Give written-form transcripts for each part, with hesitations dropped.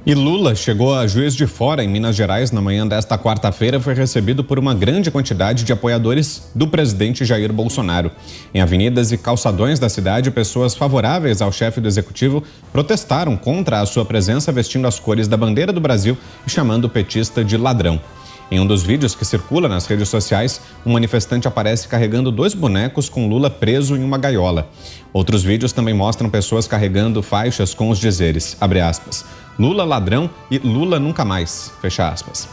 E Lula chegou a Juiz de Fora, em Minas Gerais, na manhã desta quarta-feira e foi recebido por uma grande quantidade de apoiadores do presidente Jair Bolsonaro. Em avenidas e calçadões da cidade, pessoas favoráveis ao chefe do executivo protestaram contra a sua presença vestindo as cores da bandeira do Brasil e chamando o petista de ladrão. Em um dos vídeos que circula nas redes sociais, um manifestante aparece carregando 2 bonecos com Lula preso em uma gaiola. Outros vídeos também mostram pessoas carregando faixas com os dizeres, abre aspas, Lula ladrão e Lula nunca mais, fecha aspas.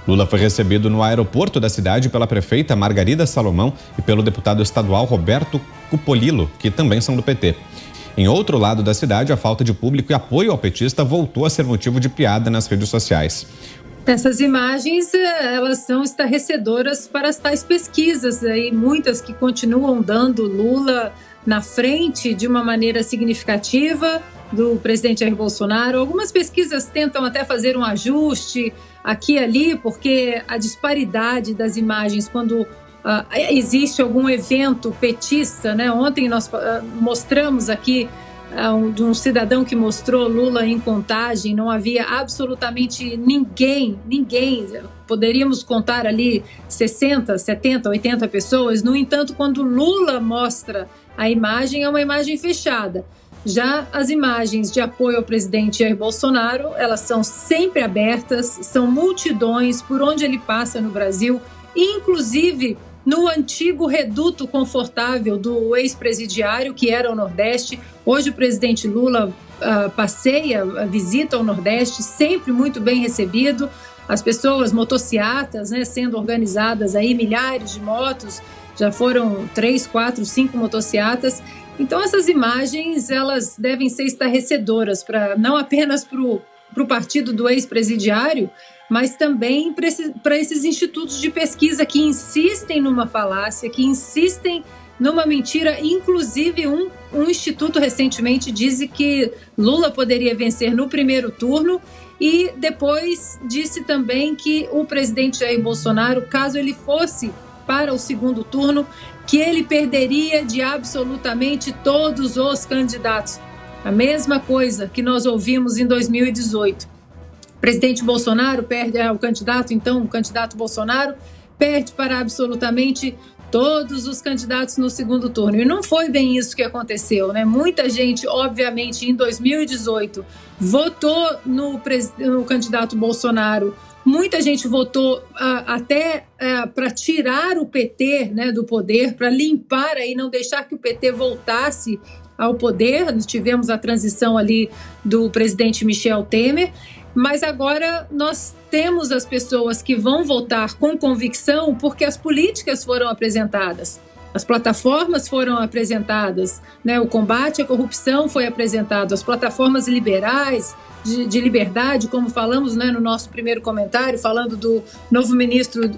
Lula foi recebido no aeroporto da cidade pela prefeita Margarida Salomão e pelo deputado estadual Roberto Cupolillo, que também são do PT. Em outro lado da cidade, a falta de público e apoio ao petista voltou a ser motivo de piada nas redes sociais. Essas imagens, elas são estarrecedoras para as tais pesquisas, aí, muitas que continuam dando Lula na frente de uma maneira significativa do presidente Jair Bolsonaro. Algumas pesquisas tentam até fazer um ajuste aqui e ali, porque a disparidade das imagens, quando existe algum evento petista, né? Ontem nós mostramos aqui de um cidadão que mostrou Lula em Contagem, não havia absolutamente ninguém, poderíamos contar ali 60, 70, 80 pessoas, no entanto, quando Lula mostra a imagem, é uma imagem fechada. Já as imagens de apoio ao presidente Jair Bolsonaro, elas são sempre abertas, são multidões por onde ele passa no Brasil, inclusive no antigo reduto confortável do ex-presidiário, que era o Nordeste. Hoje o presidente Lula visita o Nordeste, sempre muito bem recebido. As pessoas, motociatas, né, sendo organizadas aí, milhares de motos, já foram 3, 4, 5 motociatas. Então essas imagens, elas devem ser estarrecedoras, não apenas para o partido do ex-presidiário, mas também para esses institutos de pesquisa que insistem numa falácia, que insistem numa mentira. Inclusive, um instituto recentemente disse que Lula poderia vencer no primeiro turno e depois disse também que o presidente Jair Bolsonaro, caso ele fosse para o segundo turno, que ele perderia de absolutamente todos os candidatos. A mesma coisa que nós ouvimos em 2018. O presidente Bolsonaro perde, o candidato Bolsonaro perde para absolutamente todos os candidatos no segundo turno. E não foi bem isso que aconteceu, né? Muita gente, obviamente, em 2018, votou no candidato Bolsonaro. Muita gente votou até para tirar o PT, né, do poder, para limpar aí, não deixar que o PT voltasse ao poder. Nós tivemos a transição ali do presidente Michel Temer. Mas agora nós temos as pessoas que vão votar com convicção porque as políticas foram apresentadas, as plataformas foram apresentadas, né? O combate à corrupção foi apresentado, as plataformas liberais de liberdade, como falamos, né, no nosso primeiro comentário, falando do novo ministro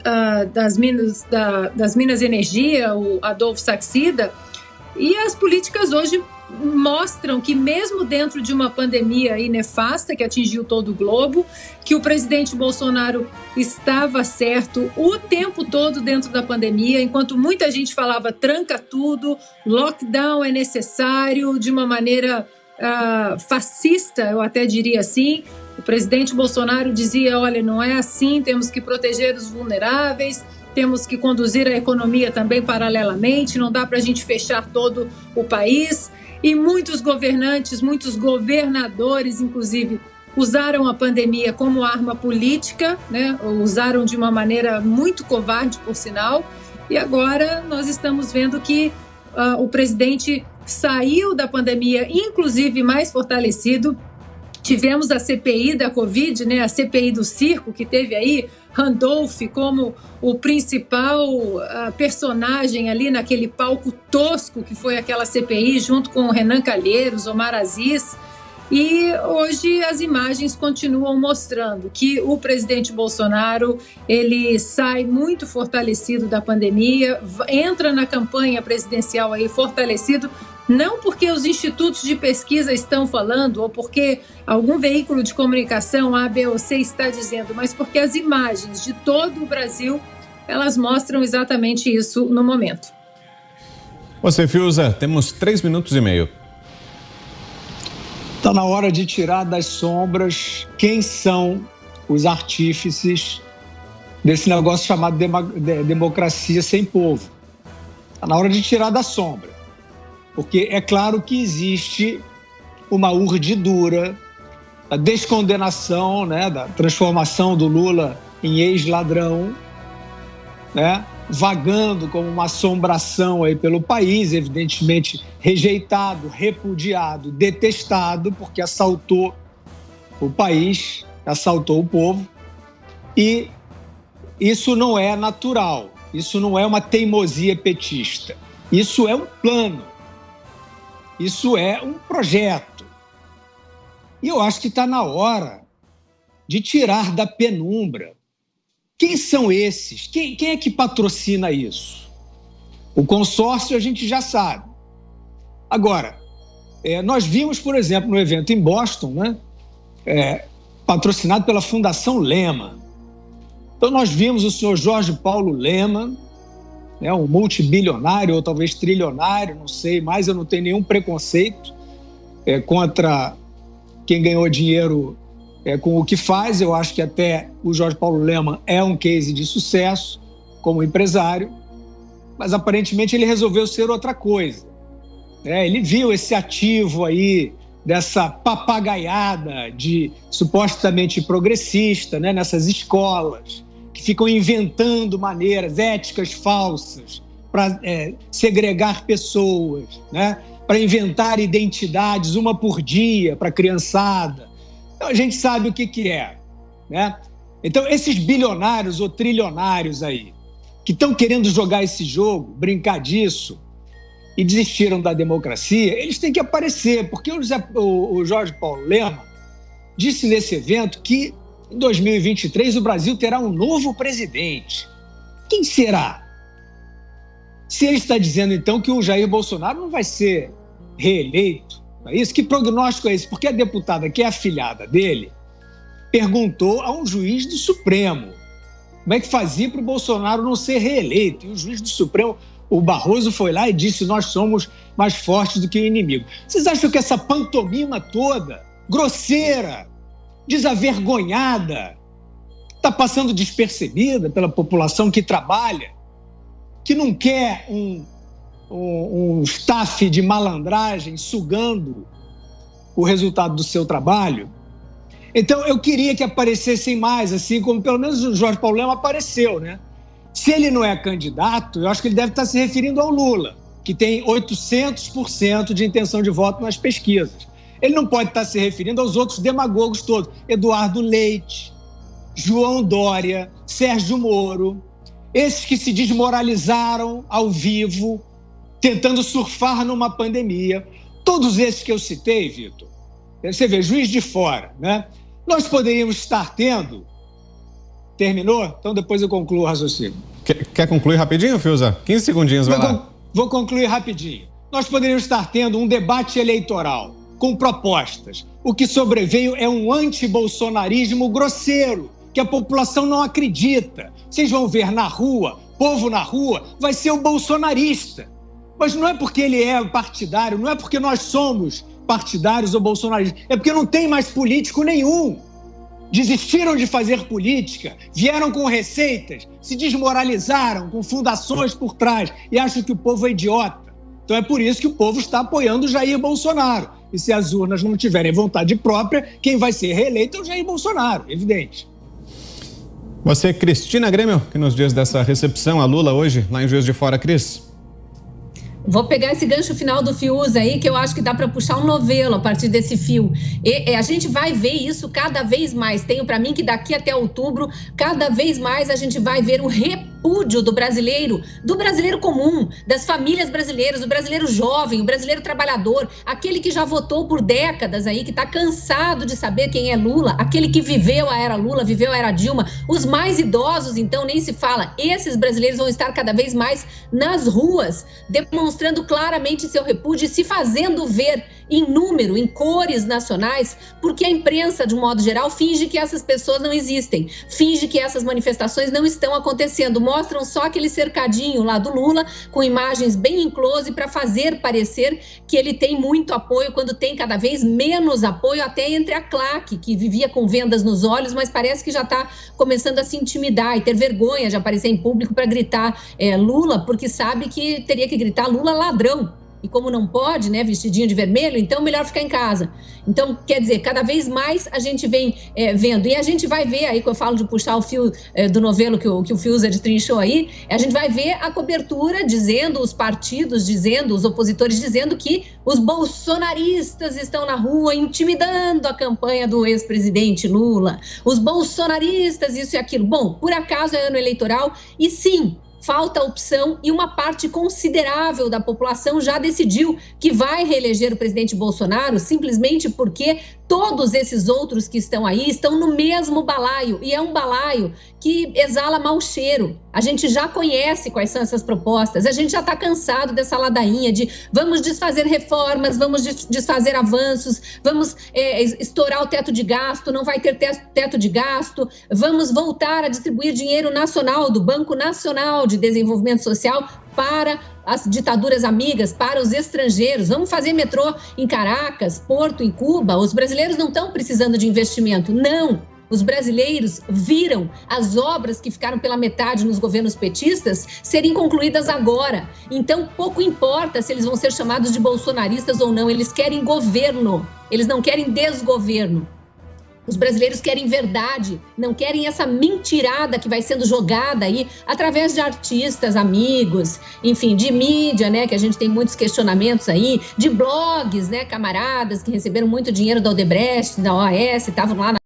das Minas e Energia, o Adolfo Saxida. E as políticas hoje mostram que mesmo dentro de uma pandemia aí nefasta que atingiu todo o globo, que o presidente Bolsonaro estava certo o tempo todo dentro da pandemia, enquanto muita gente falava tranca tudo, lockdown é necessário, de uma maneira fascista, eu até diria assim. O presidente Bolsonaro dizia, olha, não é assim, temos que proteger os vulneráveis, temos que conduzir a economia também paralelamente, não dá para a gente fechar todo o país. E muitos governantes, muitos governadores, inclusive, usaram a pandemia como arma política, né? Usaram de uma maneira muito covarde, por sinal. E agora nós estamos vendo que o presidente saiu da pandemia, inclusive mais fortalecido. Tivemos a CPI da Covid, né? A CPI do circo, que teve aí Randolph como o principal personagem ali naquele palco tosco que foi aquela CPI, junto com o Renan Calheiros, Omar Aziz. E hoje as imagens continuam mostrando que o presidente Bolsonaro, ele sai muito fortalecido da pandemia, entra na campanha presidencial aí fortalecido, não porque os institutos de pesquisa estão falando ou porque algum veículo de comunicação A, B ou C está dizendo, mas porque as imagens de todo o Brasil, elas mostram exatamente isso no momento. Você, Fiuza, temos 3 minutos e meio. Tá Está na hora de tirar das sombras quem são os artífices desse negócio chamado democracia sem povo. Está na hora de tirar da sombra. Porque é claro que existe uma urdidura, a descondenação, né, da transformação do Lula em ex-ladrão, né, vagando como uma assombração aí pelo país, evidentemente rejeitado, repudiado, detestado, porque assaltou o país, assaltou o povo. E isso não é natural, isso não é uma teimosia petista, isso é um plano, isso é um projeto. E eu acho que está na hora de tirar da penumbra. Quem são esses? Quem é que patrocina isso? O consórcio a gente já sabe. Agora, nós vimos, por exemplo, no evento em Boston, né, patrocinado pela Fundação Lehman. Então nós vimos o senhor Jorge Paulo Lehmann, né, um multibilionário ou talvez trilionário, não sei, mas eu não tenho nenhum preconceito contra quem ganhou dinheiro com o que faz. Eu acho que até o Jorge Paulo Lehmann é um case de sucesso como empresário, mas aparentemente ele resolveu ser outra coisa. Ele viu esse ativo aí dessa papagaiada de supostamente progressista, né, nessas escolas que ficam inventando maneiras, éticas falsas para segregar pessoas, né, para inventar identidades, uma por dia para a criançada. Então, a gente sabe o que é, né? Então, esses bilionários ou trilionários aí, que estão querendo jogar esse jogo, brincar disso, e desistiram da democracia, eles têm que aparecer, porque o Jorge Paulo Lehmann disse nesse evento que, em 2023, o Brasil terá um novo presidente. Quem será? Se ele está dizendo, então, que o Jair Bolsonaro não vai ser reeleito, não é isso? Que prognóstico é esse? Porque a deputada, que é afilhada dele, perguntou a um juiz do Supremo como é que fazia para o Bolsonaro não ser reeleito. E o juiz do Supremo, o Barroso, foi lá e disse: nós somos mais fortes do que o inimigo. Vocês acham que essa pantomima toda, grosseira, desavergonhada, está passando despercebida pela população que trabalha, que não quer um staff de malandragem sugando o resultado do seu trabalho? Então, eu queria que aparecessem mais, assim como pelo menos o Jorge Paulo Lehmann apareceu, né? Se ele não é candidato, eu acho que ele deve estar se referindo ao Lula, que tem 800% de intenção de voto nas pesquisas. Ele não pode estar se referindo aos outros demagogos todos. Eduardo Leite, João Dória, Sérgio Moro, esses que se desmoralizaram ao vivo, tentando surfar numa pandemia. Todos esses que eu citei, Vitor, você vê, Juiz de Fora, né? Nós poderíamos estar tendo... Terminou? Então depois eu concluo o raciocínio. Quer concluir rapidinho, Fiuza? 15 segundinhos, vai lá. Vou concluir rapidinho. Nós poderíamos estar tendo um debate eleitoral com propostas. O que sobreveio é um antibolsonarismo grosseiro, que a população não acredita. Vocês vão ver na rua, povo na rua, vai ser o bolsonarista. Mas não é porque ele é partidário, não é porque nós somos partidários ou bolsonaristas, é porque não tem mais político nenhum. Desistiram de fazer política, vieram com receitas, se desmoralizaram com fundações por trás e acham que o povo é idiota. Então é por isso que o povo está apoiando o Jair Bolsonaro. E se as urnas não tiverem vontade própria, quem vai ser reeleito é o Jair Bolsonaro, evidente. Você, Cristina Grêmio, que nos dias dessa recepção a Lula hoje, lá em Juiz de Fora, Cris? Vou pegar esse gancho final do Fiuza aí, que eu acho que dá para puxar um novelo a partir desse fio. E a gente vai ver isso cada vez mais. Tenho para mim que daqui até outubro, cada vez mais a gente vai ver um repúdio do brasileiro comum, das famílias brasileiras, do brasileiro jovem, o brasileiro trabalhador, aquele que já votou por décadas aí, que está cansado de saber quem é Lula, aquele que viveu a era Lula, viveu a era Dilma. Os mais idosos, então, nem se fala. Esses brasileiros vão estar cada vez mais nas ruas, demonstrando claramente seu repúdio e se fazendo ver em número, em cores nacionais, porque a imprensa, de um modo geral, finge que essas pessoas não existem, finge que essas manifestações não estão acontecendo, mostram só aquele cercadinho lá do Lula, com imagens bem em close, para fazer parecer que ele tem muito apoio, quando tem cada vez menos apoio, até entre a claque, que vivia com vendas nos olhos, mas parece que já está começando a se intimidar e ter vergonha de aparecer em público para gritar Lula, porque sabe que teria que gritar Lula ladrão. E como não pode, né, vestidinho de vermelho, então melhor ficar em casa. Então, quer dizer, cada vez mais a gente vem vendo. E a gente vai ver aí, quando eu falo de puxar o fio do novelo que o Fiuza destrinchou aí, a gente vai ver a cobertura dizendo, os partidos dizendo, os opositores dizendo que os bolsonaristas estão na rua intimidando a campanha do ex-presidente Lula. Os bolsonaristas, isso e aquilo. Bom, por acaso é ano eleitoral e sim, falta opção e uma parte considerável da população já decidiu que vai reeleger o presidente Bolsonaro simplesmente porque todos esses outros que estão aí estão no mesmo balaio, e é um balaio que exala mau cheiro. A gente já conhece quais são essas propostas, a gente já está cansado dessa ladainha de vamos desfazer reformas, vamos desfazer avanços, vamos estourar o teto de gasto, não vai ter teto de gasto, vamos voltar a distribuir dinheiro nacional do Banco Nacional de Desenvolvimento Social para as ditaduras amigas, para os estrangeiros. Vamos fazer metrô em Caracas, Porto, em Cuba. Os brasileiros não estão precisando de investimento, não. Os brasileiros viram as obras que ficaram pela metade nos governos petistas serem concluídas agora. Então, pouco importa se eles vão ser chamados de bolsonaristas ou não. Eles querem governo, eles não querem desgoverno. Os brasileiros querem verdade, não querem essa mentirada que vai sendo jogada aí através de artistas, amigos, enfim, de mídia, né, que a gente tem muitos questionamentos aí, de blogs, né, camaradas que receberam muito dinheiro da Odebrecht, da OAS, estavam lá na